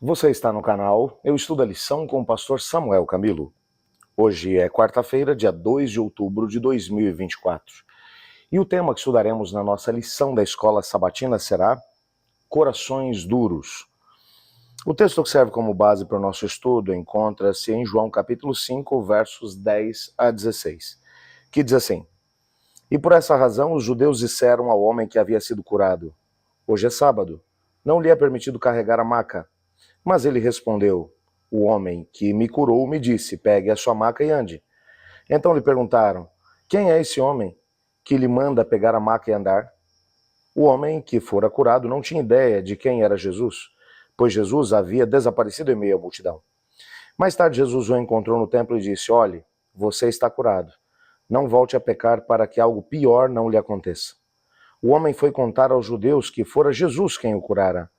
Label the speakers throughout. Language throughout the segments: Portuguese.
Speaker 1: Você está no canal Eu Estudo a Lição com o pastor Samuel Camilo. Hoje é quarta-feira, dia 2 de outubro de 2024. E o tema que estudaremos na nossa lição da escola sabatina será Corações Duros. O texto que serve como base para o nosso estudo encontra-se em João capítulo 5, versos 10 a 16, que diz assim: E por essa razão os judeus disseram ao homem que havia sido curado: Hoje é sábado, não lhe é permitido carregar a maca. Mas ele respondeu: O homem que me curou me disse: Pegue a sua maca e ande. Então lhe perguntaram: Quem é esse homem que lhe manda pegar a maca e andar? O homem que fora curado não tinha ideia de quem era Jesus, pois Jesus havia desaparecido em meio à multidão. Mais tarde, Jesus o encontrou no templo e disse: Olhe, você está curado. Não volte a pecar para que algo pior não lhe aconteça. O homem foi contar aos judeus que fora Jesus quem o curara.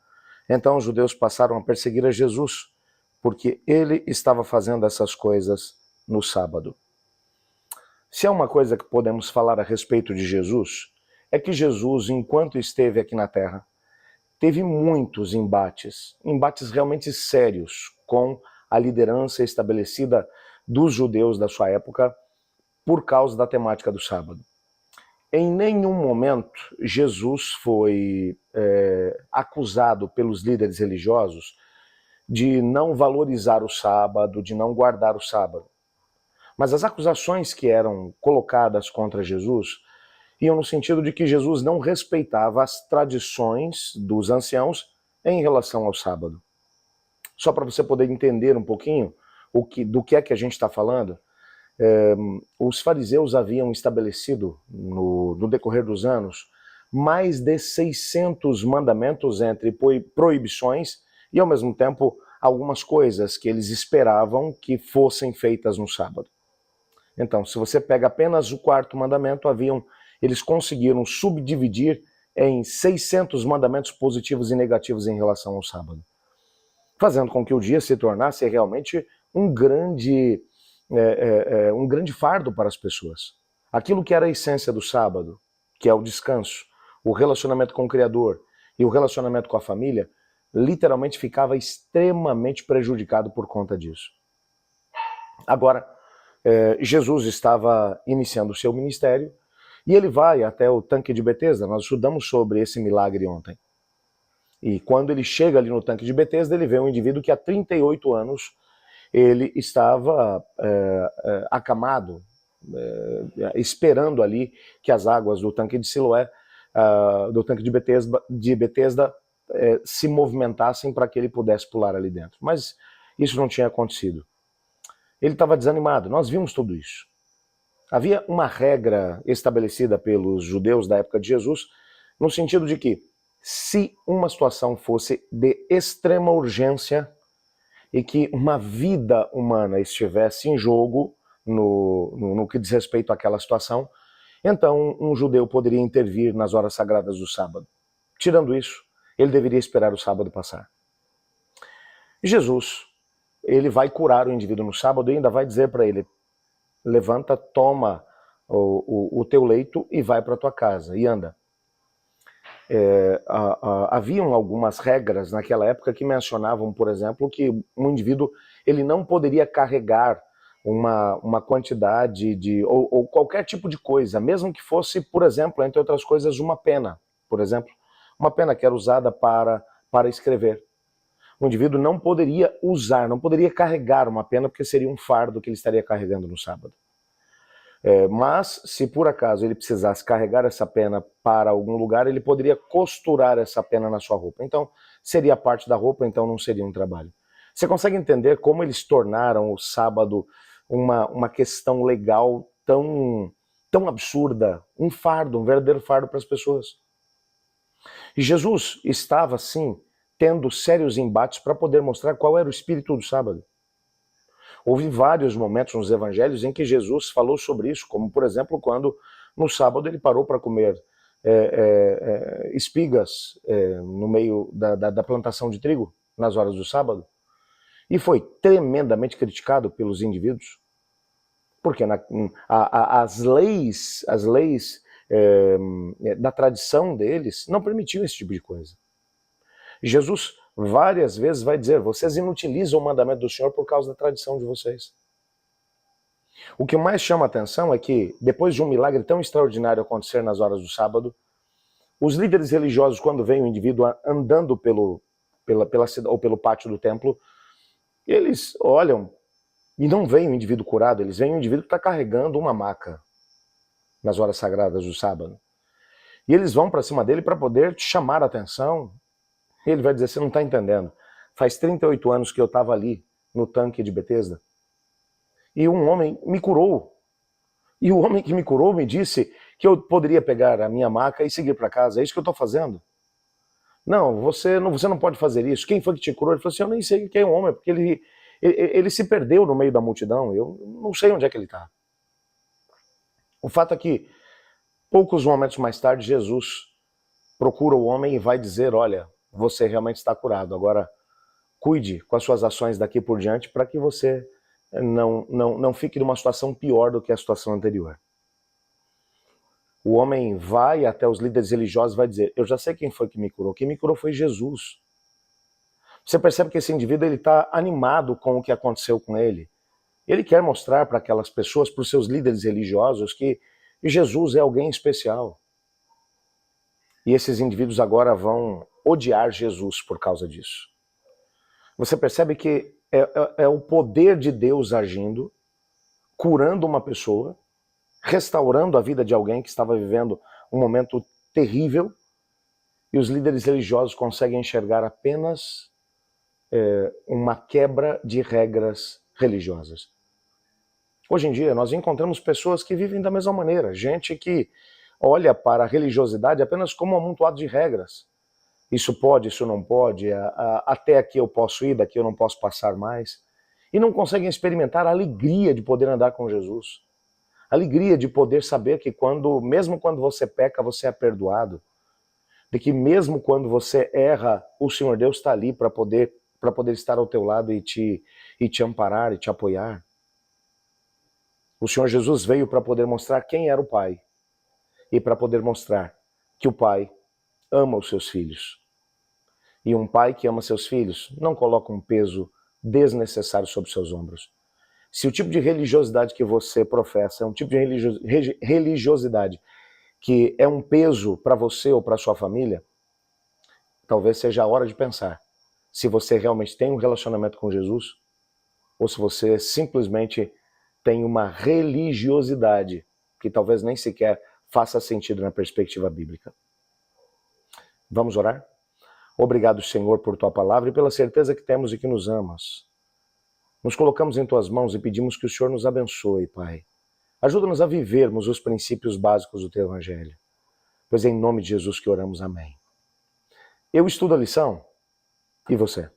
Speaker 1: Então os judeus passaram a perseguir a Jesus, porque ele estava fazendo essas coisas no sábado. Se há uma coisa que podemos falar a respeito de Jesus, é que Jesus, enquanto esteve aqui na Terra, teve muitos embates realmente sérios com a liderança estabelecida dos judeus da sua época por causa da temática do sábado. Em nenhum momento Jesus foi acusado pelos líderes religiosos de não valorizar o sábado, de não guardar o sábado. Mas as acusações que eram colocadas contra Jesus iam no sentido de que Jesus não respeitava as tradições dos anciãos em relação ao sábado. Só para você poder entender um pouquinho do que é que a gente está falando, os fariseus haviam estabelecido no decorrer dos anos mais de 600 mandamentos entre proibições e, ao mesmo tempo, algumas coisas que eles esperavam que fossem feitas no sábado. Então, se você pega apenas o quarto mandamento, eles conseguiram subdividir em 600 mandamentos positivos e negativos em relação ao sábado, fazendo com que o dia se tornasse realmente um grande fardo para as pessoas. Aquilo que era a essência do sábado, que é o descanso, o relacionamento com o Criador e o relacionamento com a família, literalmente ficava extremamente prejudicado por conta disso. Agora, Jesus estava iniciando o seu ministério e ele vai até o tanque de Betesda. Nós estudamos sobre esse milagre ontem. E quando ele chega ali no tanque de Betesda, ele vê um indivíduo que há 38 anos ele estava acamado, esperando ali que as águas do tanque de Siloé, do tanque de Betesda se movimentassem para que ele pudesse pular ali dentro. Mas isso não tinha acontecido. Ele estava desanimado, nós vimos tudo isso. Havia uma regra estabelecida pelos judeus da época de Jesus, no sentido de que, se uma situação fosse de extrema urgência e que uma vida humana estivesse em jogo no que diz respeito àquela situação, então um judeu poderia intervir nas horas sagradas do sábado. Tirando isso, ele deveria esperar o sábado passar. Jesus, ele vai curar o indivíduo no sábado e ainda vai dizer para ele: levanta, toma o teu leito e vai para a tua casa e anda. Haviam algumas regras naquela época que mencionavam, por exemplo, que um indivíduo ele não poderia carregar uma quantidade ou qualquer tipo de coisa, mesmo que fosse, por exemplo, entre outras coisas, uma pena, por exemplo, uma pena que era usada para escrever. O indivíduo não poderia usar, não poderia carregar uma pena, porque seria um fardo que ele estaria carregando no sábado. Mas, se por acaso ele precisasse carregar essa pena para algum lugar, ele poderia costurar essa pena na sua roupa. Então, seria parte da roupa, então não seria um trabalho. Você consegue entender como eles tornaram o sábado uma questão legal tão absurda, um fardo, um verdadeiro fardo para as pessoas? E Jesus estava, sim, tendo sérios embates para poder mostrar qual era o espírito do sábado. Houve vários momentos nos evangelhos em que Jesus falou sobre isso, como, por exemplo, quando no sábado ele parou para comer espigas no meio da plantação de trigo, nas horas do sábado, e foi tremendamente criticado pelos indivíduos, porque as leis da tradição deles não permitiam esse tipo de coisa. Jesus várias vezes vai dizer, vocês inutilizam o mandamento do Senhor por causa da tradição de vocês. O que mais chama a atenção é que, depois de um milagre tão extraordinário acontecer nas horas do sábado, os líderes religiosos, quando veem o indivíduo andando pelo pátio do templo, eles olham e não veem o indivíduo curado, eles veem o indivíduo que está carregando uma maca nas horas sagradas do sábado. E eles vão para cima dele para poder chamar a atenção. E ele vai dizer, você não está entendendo. Faz 38 anos que eu estava ali, no tanque de Betesda, e um homem me curou. E o homem que me curou me disse que eu poderia pegar a minha maca e seguir para casa. É isso que eu estou fazendo. Não, você não pode fazer isso. Quem foi que te curou? Ele falou assim, eu nem sei quem é o homem, porque ele se perdeu no meio da multidão. Eu não sei onde é que ele está. O fato é que, poucos momentos mais tarde, Jesus procura o homem e vai dizer, olha, você realmente está curado. Agora, cuide com as suas ações daqui por diante para que você não fique numa situação pior do que a situação anterior. O homem vai até os líderes religiosos e vai dizer, eu já sei quem foi que me curou. Quem me curou foi Jesus. Você percebe que esse indivíduo está animado com o que aconteceu com ele. Ele quer mostrar para aquelas pessoas, para os seus líderes religiosos, que Jesus é alguém especial. E esses indivíduos agora vão odiar Jesus por causa disso. Você percebe que é o poder de Deus agindo, curando uma pessoa, restaurando a vida de alguém que estava vivendo um momento terrível, e os líderes religiosos conseguem enxergar apenas uma quebra de regras religiosas. Hoje em dia nós encontramos pessoas que vivem da mesma maneira, gente que olha para a religiosidade apenas como um amontoado de regras. Isso pode, isso não pode, até aqui eu posso ir, daqui eu não posso passar mais. E não conseguem experimentar a alegria de poder andar com Jesus. A alegria de poder saber que mesmo quando você peca, você é perdoado. De que mesmo quando você erra, o Senhor Deus está ali para poder estar ao teu lado e te amparar e te apoiar. O Senhor Jesus veio para poder mostrar quem era o Pai. E para poder mostrar que o Pai ama os seus filhos. E um pai que ama seus filhos não coloca um peso desnecessário sobre seus ombros. Se o tipo de religiosidade que você professa é um tipo de religiosidade que é um peso para você ou para sua família, talvez seja a hora de pensar se você realmente tem um relacionamento com Jesus ou se você simplesmente tem uma religiosidade que talvez nem sequer faça sentido na perspectiva bíblica. Vamos orar? Obrigado, Senhor, por Tua palavra e pela certeza que temos e que nos amas. Nos colocamos em Tuas mãos e pedimos que o Senhor nos abençoe, Pai. Ajuda-nos a vivermos os princípios básicos do Teu Evangelho. Pois é em nome de Jesus que oramos. Amém. Eu estudo a lição. E você?